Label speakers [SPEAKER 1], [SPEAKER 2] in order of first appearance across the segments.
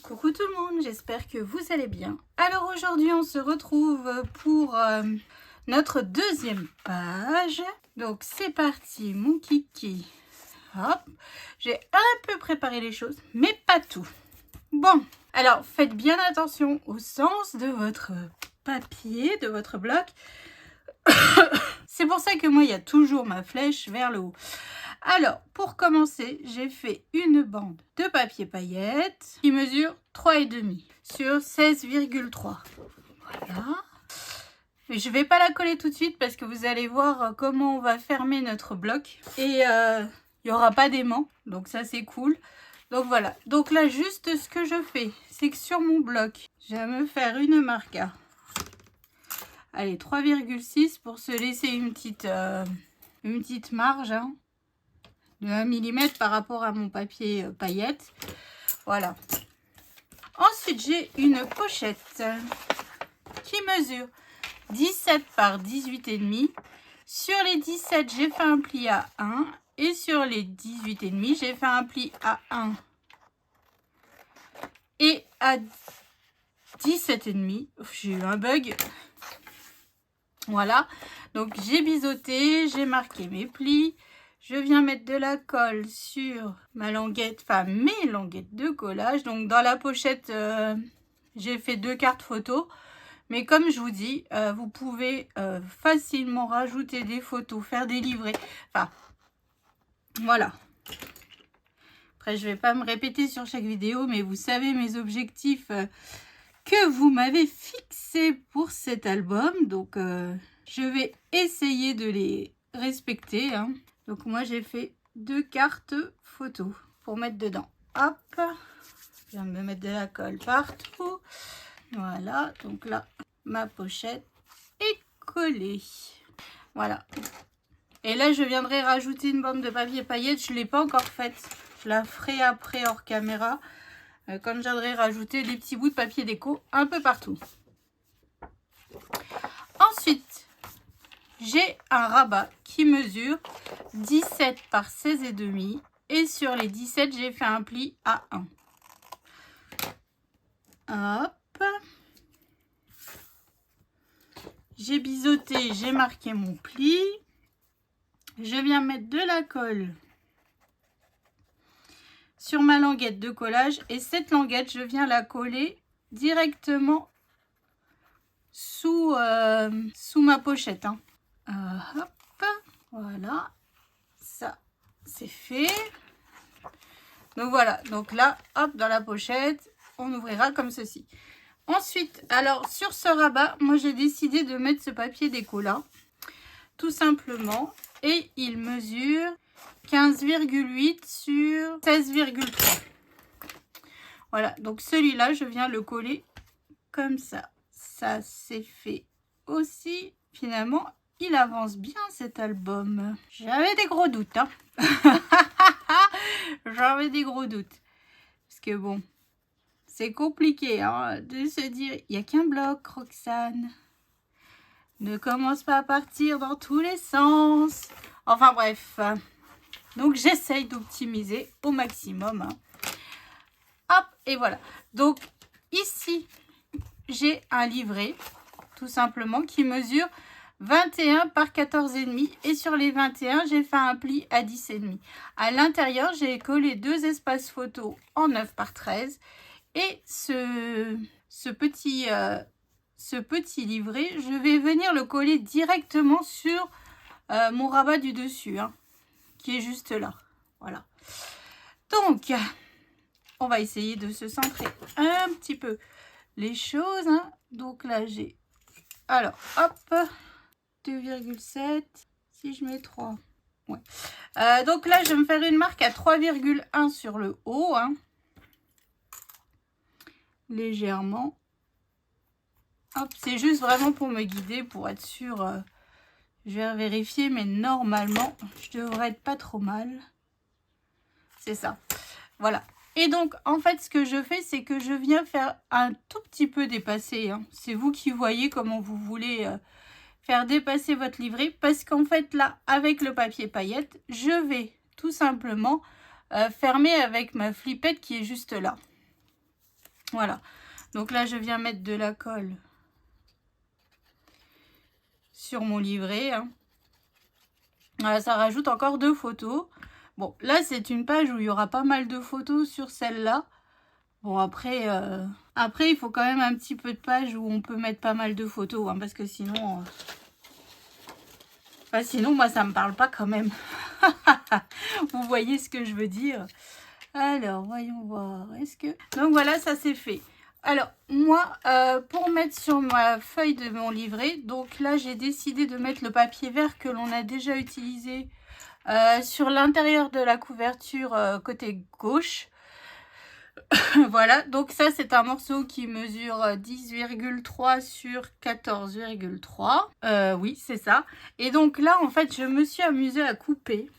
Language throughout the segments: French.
[SPEAKER 1] Coucou tout le monde, j'espère que vous allez bien. Alors aujourd'hui on se retrouve pour notre deuxième page. Donc c'est parti mon kiki. Hop, j'ai un peu préparé les choses, mais pas tout. Bon, alors faites bien attention au sens de votre papier, de votre bloc. C'est pour ça que moi il y a toujours ma flèche vers le haut. Alors, pour commencer, j'ai fait une bande de papier paillettes qui mesure 3,5 sur 16,3. Voilà. Mais je ne vais pas la coller tout de suite parce que vous allez voir comment on va fermer notre bloc. Et il n'y aura pas d'aimant, donc ça c'est cool. Donc voilà. Donc là, juste ce que je fais, c'est que sur mon bloc, je vais me faire une marque à... Allez, 3,6 pour se laisser une petite marge, hein, de 1 mm par rapport à mon papier paillettes. Voilà. Ensuite, j'ai une pochette qui mesure 17 par 18,5. Sur les 17, j'ai fait un pli à 1. Et sur les 18,5, j'ai fait un pli à 1. Et à 17,5, j'ai eu un bug. Voilà. Donc, j'ai biseauté, j'ai marqué mes plis. Je viens mettre de la colle sur ma languette, enfin mes languettes de collage. Donc dans la pochette, j'ai fait 2 cartes photos. Mais comme je vous dis, vous pouvez facilement rajouter des photos, faire des livrets. Enfin, voilà. Après, je ne vais pas me répéter sur chaque vidéo, mais vous savez mes objectifs que vous m'avez fixés pour cet album. Donc, je vais essayer de les respecter, hein. Donc moi j'ai fait 2 cartes photos pour mettre dedans. Hop, je viens de me mettre de la colle partout. Voilà, donc là ma pochette est collée. Voilà. Et là je viendrai rajouter une bande de papier paillettes. Je ne l'ai pas encore faite. Je la ferai après hors caméra. Quand je viendrai rajouter des petits bouts de papier déco un peu partout. Ensuite, j'ai un rabat qui mesure 17 par 16,5 et sur les 17, j'ai fait un pli à 1. Hop. J'ai biseauté, j'ai marqué mon pli. Je viens mettre de la colle sur ma languette de collage et cette languette, je viens la coller directement sous ma pochette, hein. Hop, voilà, ça c'est fait. Donc voilà, donc là, hop, dans la pochette, on ouvrira comme ceci. Ensuite, alors sur ce rabat, moi j'ai décidé de mettre ce papier déco là, tout simplement, et il mesure 15,8 sur 16,3. Voilà, donc celui-là, je viens le coller comme ça. Ça c'est fait aussi, finalement. Il avance bien cet album. J'avais des gros doutes, hein. J'avais des gros doutes. Parce que bon, c'est compliqué, hein, de se dire, il n'y a qu'un bloc, Roxane. Ne commence pas à partir dans tous les sens. Enfin bref. Donc j'essaye d'optimiser au maximum, hein. Hop, et voilà. Donc ici, j'ai un livret, tout simplement, qui mesure 21 par 14,5 et sur les 21 j'ai fait un pli à 10,5. À l'intérieur j'ai collé 2 espaces photos en 9 par 13 et ce petit livret, je vais venir le coller directement sur mon rabat du dessus, hein, qui est juste là. Voilà. Donc on va essayer de se centrer un petit peu les choses, hein. Donc là j'ai, alors hop, 2,7, si je mets 3. Ouais. Donc là, je vais me faire une marque à 3,1 sur le haut, hein. Légèrement. Hop, c'est juste vraiment pour me guider, pour être sûre. Je vais vérifier, mais normalement, je devrais être pas trop mal. C'est ça. Voilà. Et donc, en fait, ce que je fais, c'est que je viens faire un tout petit peu dépasser, hein. C'est vous qui voyez comment vous voulez... faire dépasser votre livret parce qu'en fait là avec le papier paillette je vais tout simplement fermer avec ma flippette qui est juste là. Voilà. Donc là, je viens mettre de la colle sur mon livret. Hein. Voilà, ça rajoute encore 2 photos. Bon, là, c'est une page où il y aura pas mal de photos sur celle-là. Bon, après, il faut quand même un petit peu de page où on peut mettre pas mal de photos. Hein, parce que sinon... sinon, moi, ça me parle pas quand même. Vous voyez ce que je veux dire? Alors, voyons voir. Est-ce que... Donc, voilà, ça c'est fait. Alors, moi, pour mettre sur ma feuille de mon livret, donc là, j'ai décidé de mettre le papier vert que l'on a déjà utilisé sur l'intérieur de la couverture côté gauche. Voilà, donc ça, c'est un morceau qui mesure 10,3 sur 14,3. Oui, c'est ça. Et donc là, en fait, je me suis amusée à couper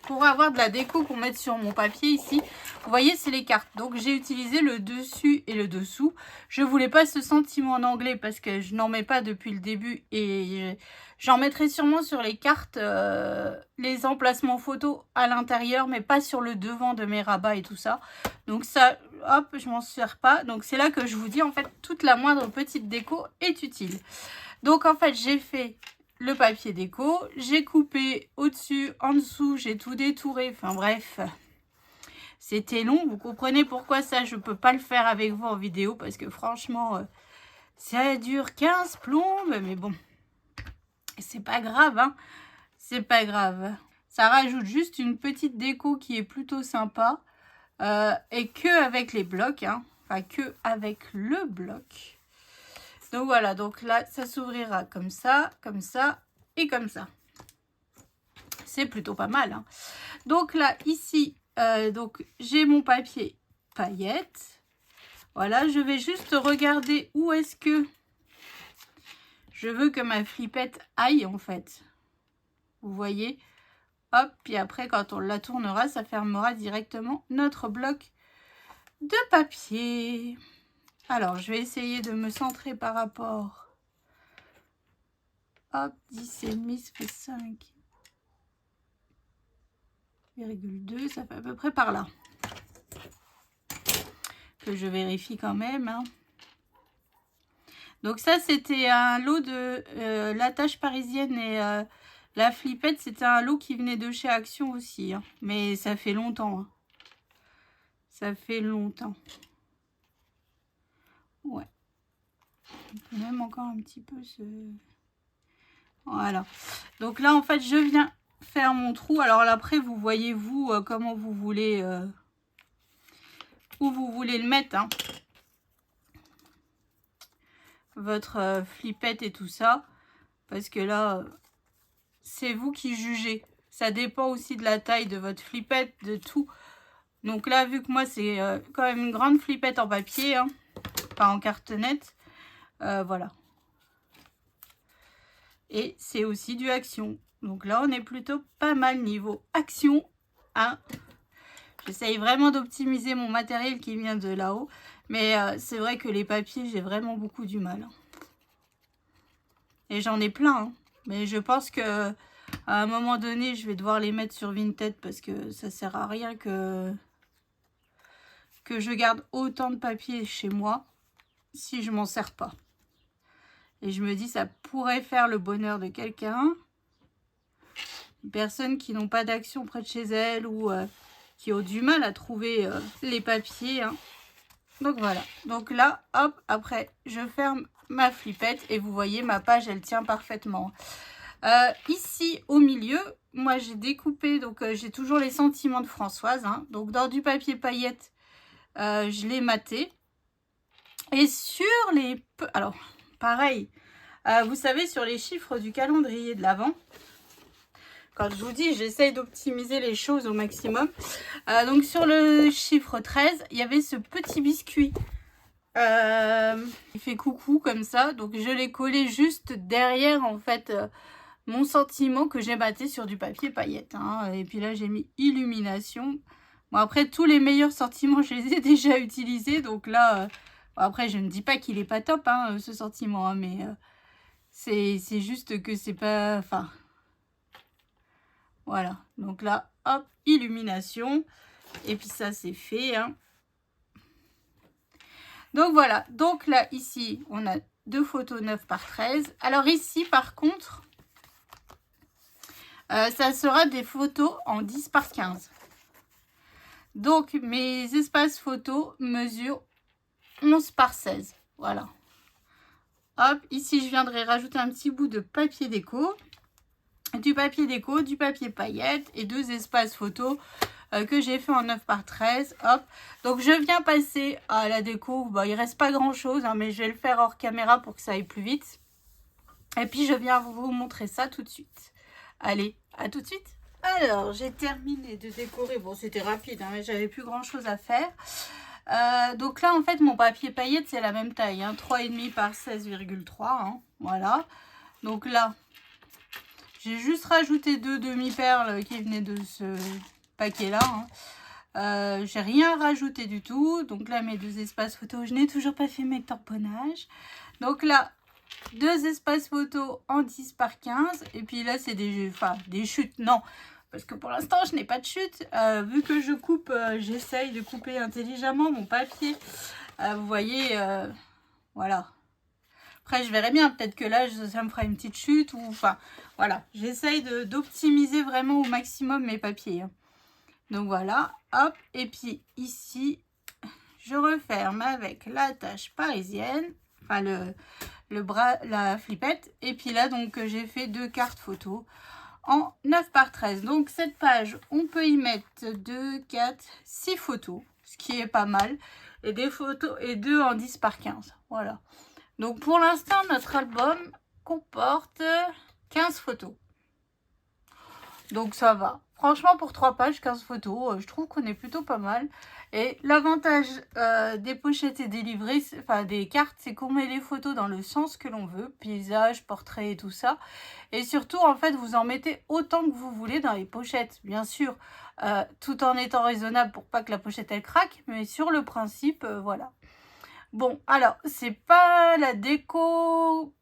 [SPEAKER 1] pour avoir de la déco qu'on mette sur mon papier ici. Vous voyez, c'est les cartes. Donc, j'ai utilisé le dessus et le dessous. Je voulais pas ce sentiment en anglais parce que je n'en mets pas depuis le début. Et j'en mettrai sûrement sur les cartes, les emplacements photos à l'intérieur, mais pas sur le devant de mes rabats et tout ça. Donc ça, hop, je m'en sers pas. Donc, c'est là que je vous dis, en fait, toute la moindre petite déco est utile. Donc, en fait, j'ai fait... le papier déco, j'ai coupé au-dessus, en dessous, j'ai tout détouré, enfin bref, c'était long, vous comprenez pourquoi ça, je peux pas le faire avec vous en vidéo, parce que franchement, ça dure 15 plombes, mais bon, c'est pas grave, hein, c'est pas grave. Ça rajoute juste une petite déco qui est plutôt sympa, et que avec les blocs, hein, enfin que avec le bloc. Donc voilà, donc là, ça s'ouvrira comme ça et comme ça. C'est plutôt pas mal. Hein. Donc là, ici, donc j'ai mon papier paillettes. Voilà, je vais juste regarder où est-ce que je veux que ma flippette aille, en fait. Vous voyez? Hop, puis après, quand on la tournera, ça fermera directement notre bloc de papier. Alors, je vais essayer de me centrer par rapport... Hop, 10,5, ça fait 5,2, ça fait à peu près par là. Que je vérifie quand même. Hein. Donc ça, c'était un lot de l'attache parisienne et la flippette. C'était un lot qui venait de chez Action aussi. Hein. Mais ça fait longtemps. Hein. Ça fait longtemps. Ouais. On peut même encore un petit peu se... Voilà. Donc là, en fait, je viens faire mon trou. Alors là, après, vous voyez, vous, comment vous voulez... où vous voulez le mettre. Hein. Votre flippette et tout ça. Parce que là, c'est vous qui jugez. Ça dépend aussi de la taille de votre flippette, de tout. Donc là, vu que moi, c'est quand même une grande flippette en papier, hein, pas en cartonnette, voilà. Et c'est aussi du Action. Donc là, on est plutôt pas mal niveau Action. Hein. J'essaye vraiment d'optimiser mon matériel qui vient de là-haut. Mais c'est vrai que les papiers, j'ai vraiment beaucoup du mal. Et j'en ai plein. Hein. Mais je pense que à un moment donné, je vais devoir les mettre sur Vinted parce que ça sert à rien que je garde autant de papier chez moi si je m'en sers pas. Et je me dis, ça pourrait faire le bonheur de quelqu'un. Personnes qui n'ont pas d'Action près de chez elles ou qui ont du mal à trouver les papiers. Hein. Donc voilà. Donc là, hop, après, je ferme ma flippette et vous voyez, ma page, elle tient parfaitement. Ici, au milieu, moi, j'ai découpé, donc j'ai toujours les sentiments de Françoise. Hein. Donc dans du papier paillettes, je l'ai maté. Et sur les... Alors, pareil, vous savez, sur les chiffres du calendrier de l'Avent, quand je vous dis, j'essaye d'optimiser les choses au maximum. Donc, sur le chiffre 13, il y avait ce petit biscuit. Il fait coucou comme ça. Donc, je l'ai collé juste derrière, en fait, mon sentiment que j'ai maté sur du papier paillettes. Hein. Et puis là, j'ai mis illumination. Bon, après, tous les meilleurs sentiments, je les ai déjà utilisés. Donc là... Après, je ne dis pas qu'il est pas top, hein, ce sentiment, hein, mais c'est juste que c'est pas... Enfin, voilà. Donc là, hop, illumination. Et puis ça, c'est fait. Hein. Donc voilà, donc là ici on a 2 photos 9 par 13. Alors ici par contre, ça sera des photos en 10 par 15. Donc mes espaces photos mesurent 11 par 16. Voilà. Hop, ici je viendrai rajouter un petit bout de papier déco. Du papier déco, du papier paillettes et 2 espaces photos que j'ai fait en 9 par 13. Hop. Donc je viens passer à la déco. Bon, il reste pas grand chose, hein, mais je vais le faire hors caméra pour que ça aille plus vite. Et puis je viens vous montrer ça tout de suite. Allez, à tout de suite. Alors j'ai terminé de décorer. Bon, c'était rapide, hein, mais j'avais plus grand chose à faire. Donc là en fait mon papier paillettes c'est la même taille, hein, 3,5 par 16,3. Hein, voilà. Donc là j'ai juste rajouté 2 demi-perles qui venaient de ce paquet là. Hein. J'ai rien rajouté du tout. Donc là mes 2 espaces photos, je n'ai toujours pas fait mes tamponnages. Donc là 2 espaces photos en 10 par 15. Et puis là c'est des chutes, non. Parce que pour l'instant je n'ai pas de chute. Vu que je coupe, j'essaye de couper intelligemment mon papier. Vous voyez, voilà. Après, je verrai bien. Peut-être que là, ça me fera une petite chute. Ou enfin, voilà. J'essaye d'optimiser vraiment au maximum mes papiers. Hein. Donc, voilà. Hop. Et puis, ici, je referme avec l'attache parisienne. Enfin, le bras, la flippette. Et puis là, donc, j'ai fait 2 cartes photos en 9 par 13. Donc, cette page, on peut y mettre 2, 4, 6 photos. Ce qui est pas mal. Et des photos et 2 en 10 par 15. Voilà. Donc pour l'instant, notre album comporte 15 photos. Donc ça va. Franchement, pour 3 pages, 15 photos, je trouve qu'on est plutôt pas mal. Et l'avantage des pochettes et des livrets, enfin des cartes, c'est qu'on met les photos dans le sens que l'on veut. Paysage, portrait et tout ça. Et surtout, en fait, vous en mettez autant que vous voulez dans les pochettes. Bien sûr, tout en étant raisonnable pour pas que la pochette elle craque. Mais sur le principe, voilà. Bon, alors, c'est pas la déco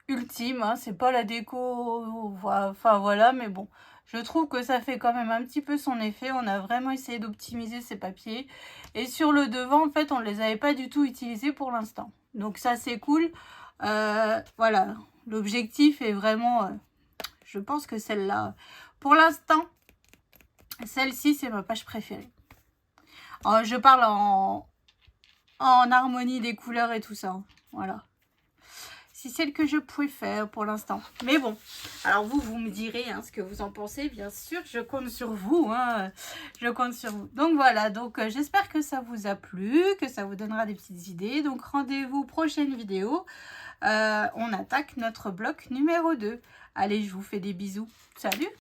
[SPEAKER 1] ultime, hein, c'est pas la déco, enfin voilà, mais bon, je trouve que ça fait quand même un petit peu son effet. On a vraiment essayé d'optimiser ces papiers. Et sur le devant, en fait, on ne les avait pas du tout utilisés pour l'instant. Donc ça, c'est cool. Voilà, l'objectif est vraiment, je pense que celle-là, pour l'instant, celle-ci, c'est ma page préférée. Je parle en harmonie des couleurs et tout ça. Voilà. C'est celle que je préfère pour l'instant. Mais bon, alors vous me direz hein, ce que vous en pensez. Bien sûr, je compte sur vous. Hein, je compte sur vous. Donc voilà, donc j'espère que ça vous a plu, que ça vous donnera des petites idées. Donc rendez-vous prochaine vidéo. On attaque notre bloc numéro 2. Allez, je vous fais des bisous. Salut!